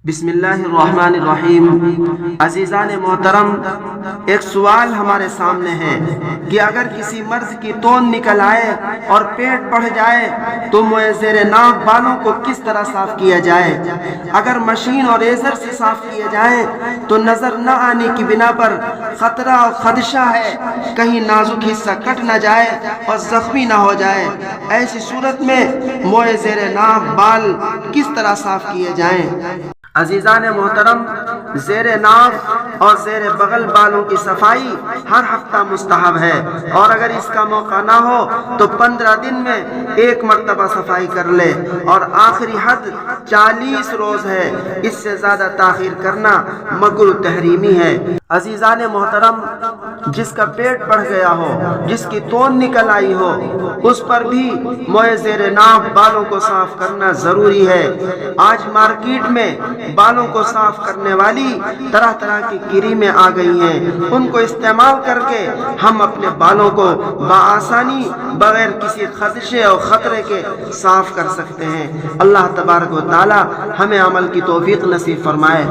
بسم اللہ الرحمن الرحیم۔ عزیزان محترم، ایک سوال ہمارے سامنے ہے کہ اگر کسی مرض کی توند نکل آئے اور پیٹ بڑھ جائے تو منہ زیر ناف بالوں کو کس طرح صاف کیا جائے؟ اگر مشین اور ریزر سے صاف کیے جائیں تو نظر نہ آنے کی بنا پر خطرہ اور خدشہ ہے کہیں نازک حصہ کٹ نہ جائے اور زخمی نہ ہو جائے۔ ایسی صورت میں منہ زیر ناف بال کس طرح صاف کیے جائیں؟ عزیزان محترم، زیر ناف اور زیر بغل بالوں کی صفائی ہر ہفتہ مستحب ہے، اور اگر اس کا موقع نہ ہو تو 15 دن میں ایک مرتبہ صفائی کر لے، اور آخری حد 40 روز ہے۔ اس سے زیادہ تاخیر کرنا مکروہ تحریمی ہے۔ عزیزان محترم، جس کا پیٹ بڑھ گیا ہو، جس کی توند نکل آئی ہو، اس پر بھی منہ زیر ناف بالوں کو صاف کرنا ضروری ہے۔ آج مارکیٹ میں بالوں کو صاف کرنے والی طرح طرح کی کریمیں آ گئی ہیں، ان کو استعمال کر کے ہم اپنے بالوں کو بآسانی بغیر کسی خدشے اور خطرے کے صاف کر سکتے ہیں۔ اللہ تبارک و تعالی ہمیں عمل کی توفیق نصیب فرمائے۔